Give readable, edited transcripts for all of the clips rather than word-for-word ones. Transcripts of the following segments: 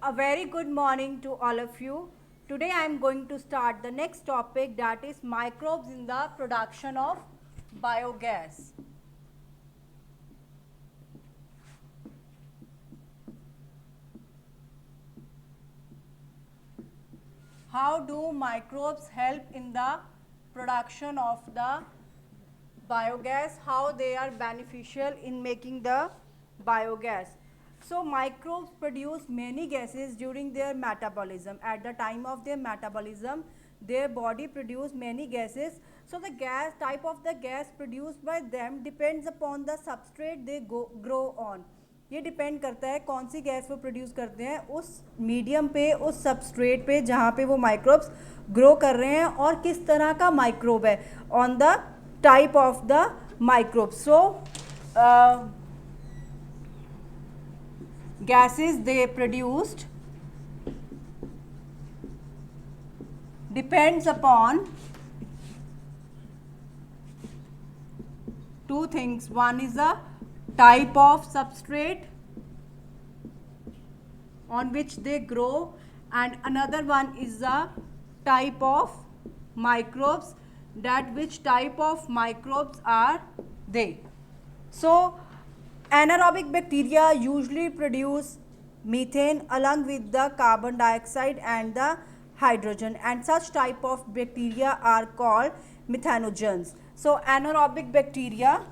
A very good morning to all of you. Today I am going to start the next topic, that is microbes in the production of biogas. How do microbes help in the production of the biogas? How they are beneficial in making the biogas? So microbes produce many gases during their metabolism. At the time of their metabolism, their body produce many gases. So the gas type of the gas produced by them depends upon the substrate they grow on. ये depend करता है कौन सी gas वो produce करते हैं उस medium पे, उस सबस्ट्रेट पे जहाँ पे वो माइक्रोब्स ग्रो कर रहे हैं और किस तरह का माइक्रोब है, on the type of the microbe. So gases they produced depends upon two things. One is the type of substrate on which they grow, and another one is the type of microbes, that which type of microbes are they. So anaerobic bacteria usually produce methane along with the carbon dioxide and the hydrogen, and such type of bacteria are called methanogens. So anaerobic bacteria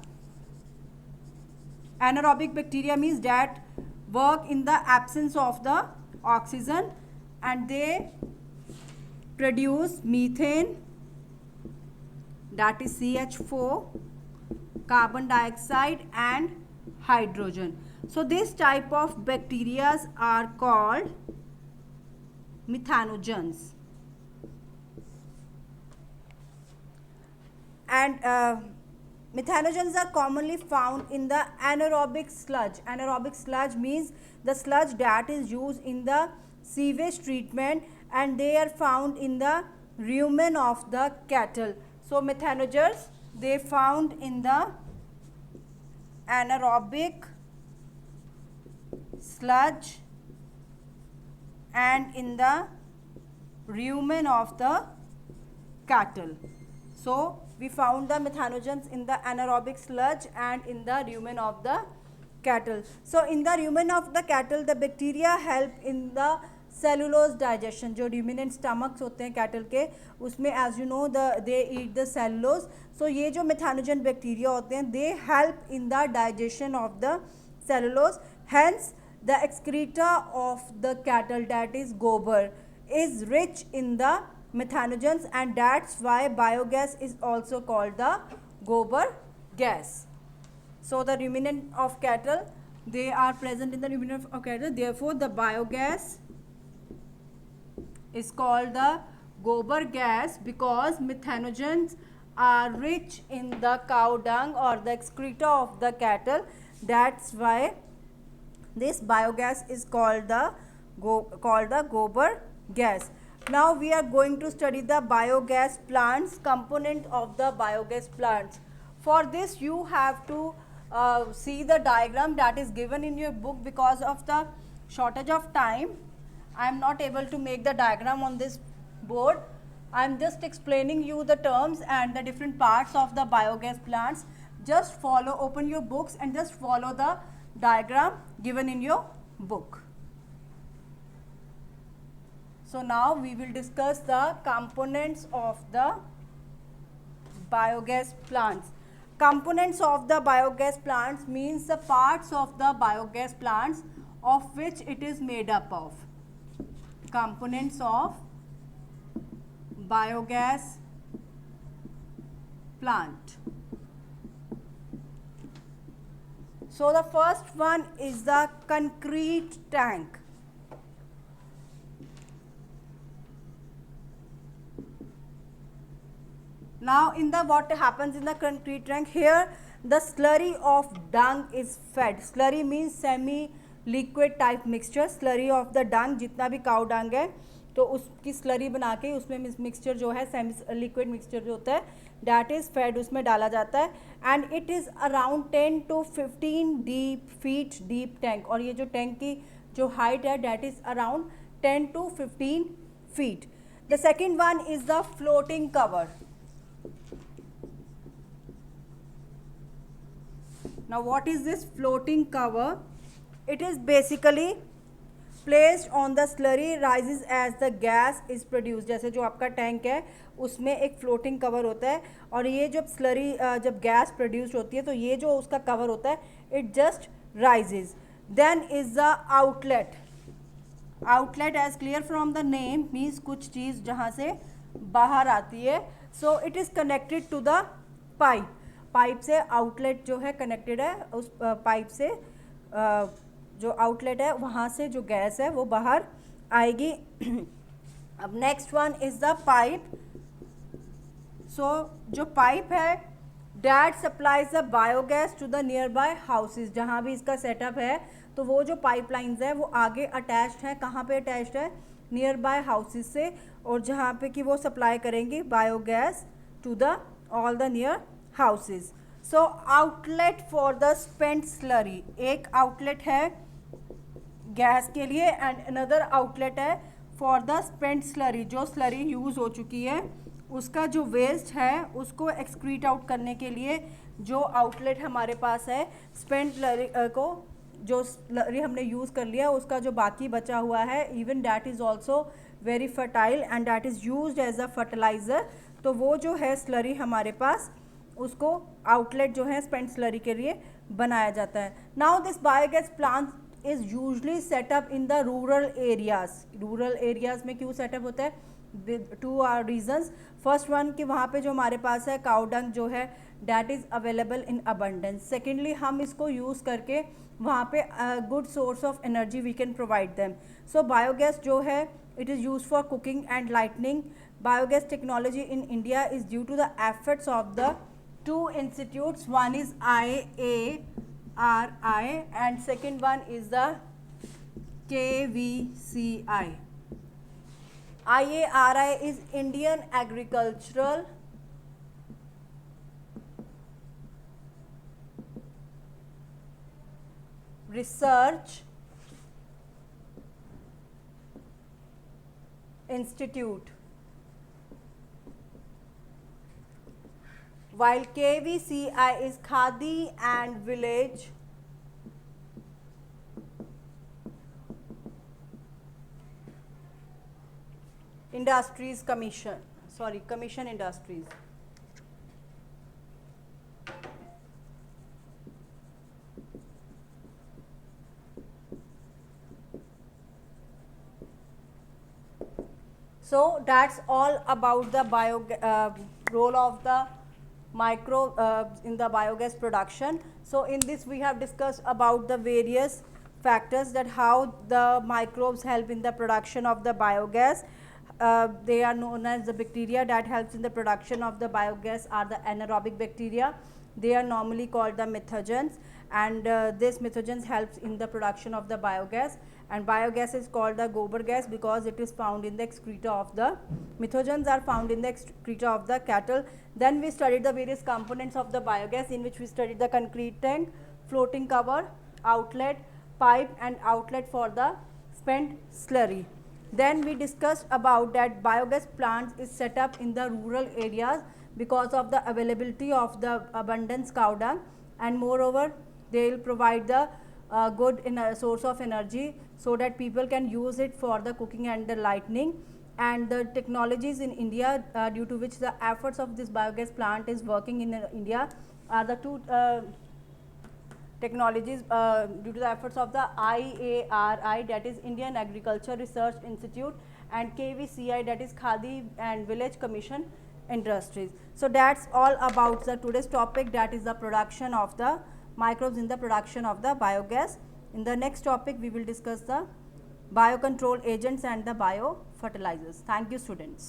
means that work in the absence of the oxygen, and they produce methane, that is CH4, carbon dioxide and hydrogen. So this type of bacteria are called methanogens. And methanogens are commonly found in the anaerobic sludge. Anaerobic sludge means the sludge that is used in the sewage treatment, and they are found in the rumen of the cattle. So methanogens, they found in the anaerobic sludge and in the rumen of the cattle. So we found the methanogens in the anaerobic sludge and in the rumen of the cattle. So in the rumen of the cattle, the bacteria help in the cellulose digestion. जो ruminant stomachs होते हैं cattle के, उसमें as you know they eat the cellulose. So ये जो methanogen bacteria होते हैं, they help in the digestion of the cellulose. Hence the excreta of the cattle, that is gobar, is rich in the methanogens, and that's why biogas is also called the gobar gas. So the ruminant of cattle, they are present in the ruminant of cattle, therefore the biogas is called the gobar gas, because methanogens are rich in the cow dung or the excreta of the cattle. That's why this biogas is called the gobar gas. Now we are going to study the biogas plants, component of the biogas plants. For this you have to see the diagram that is given in your book. Because of the shortage of time, I am not able to make the diagram on this board. I am just explaining you the terms and the different parts of the biogas plants. Just follow, open your books and just follow the diagram given in your book. So now we will discuss the components of the biogas plants. Components of the biogas plants means the parts of the biogas plants of which it is made up of. Components of biogas plant. So the first one is the concrete tank. Now in the what happens in the concrete tank, here the slurry of dung is fed. Slurry means semi liquid type mixture. Slurry of the dung, जितना भी cow dung है तो उसकी slurry बना के उसमें mixture जो है सेमी लिक्विड मिक्सचर जो होता है डैट इज़ फेड, उसमें डाला जाता है. And it is around 10 to 15 feet deep tank. और ये जो टैंक की जो हाइट है that is around 10 to 15 feet. The second one is the floating cover. Now what is this floating cover? It is basically placed on the slurry rises as the gas is produced. जैसे जो आपका tank है उसमें एक floating cover होता है और ये जब स्लरी जब गैस प्रोड्यूस होती है तो ये जो उसका कवर होता है it just rises. Then is the outlet. Outlet as clear from the name means कुछ चीज़ जहाँ से बाहर आती है. So it is connected to the pipe. Pipe से आउटलेट जो है कनेक्टेड है उस पाइप से जो आउटलेट है वहाँ से जो गैस है वो बाहर आएगी. अब next one is the pipe. So जो पाइप है that supplies the biogas to the nearby houses. जहाँ भी इसका सेटअप है तो वो जो पाइपलाइंस है वो आगे अटैच्ड है. कहाँ पे अटैच्ड है? नियर बाय हाउसेज से, और जहाँ पे कि वो सप्लाई करेंगी biogas to the all the near houses. So outlet for the spent slurry. एक आउटलेट है गैस के लिए एंड अनदर आउटलेट है फॉर द स्पेंट स्लरी. जो स्लरी यूज़ हो चुकी है उसका जो वेस्ट है उसको एक्सक्रीट आउट करने के लिए जो आउटलेट हमारे पास है स्पेंट स्लरी को जो स्लरी हमने यूज़ कर लिया उसका जो बाकी बचा हुआ है even that is also very fertile and that is used as a fertiliser. तो वो जो है स्लरी हमारे पास उसको आउटलेट जो है स्पेंट स्लरी के लिए बनाया जाता है. Now this biogas plant is usually setup in the rural areas. Rural areas में क्यों सेटअप होता है? Two are reasons. First one कि वहाँ पे जो हमारे पास है काउ डंग जो है that is available in abundance. Secondly हम इसको यूज़ करके वहाँ पे good source of energy we can provide them. So biogas जो है it is use for cooking and lightning. Biogas technology in India is due to the efforts of the two institutes. One is IARI and second one is the KVCI. IARI is Indian Agricultural Research Institute, while KVCI is Khadi and Village Industries Commission. Commission Industries. So that's all about the role of the microbe in the biogas production. So in this we have discussed about the various factors that how the microbes help in the production of the biogas. They are known as the bacteria that helps in the production of the biogas are the anaerobic bacteria. They are normally called the methogens, and this methogens helps in the production of the biogas, and biogas is called the gobar gas because it is found in the excreta of the methogens are found in the excreta of the cattle. Then we studied the various components of the biogas, in which we studied the concrete tank, floating cover, outlet, pipe and outlet for the spent slurry. Then we discussed about that biogas plants is set up in the rural areas because of the availability of the abundance cow dung, and moreover they will provide the good source of energy so that people can use it for the cooking and the lighting. And the technologies in India due to which the efforts of this biogas plant is working in India are the two technologies due to the efforts of the IARI, that is Indian Agriculture Research Institute, and KVCI, that is Khadi and Village Commission Industries. So that's all about the today's topic, that is the production of the microbes in the production of the biogas. In the next topic we will discuss the biocontrol agents and the biofertilizers. Thank you, students.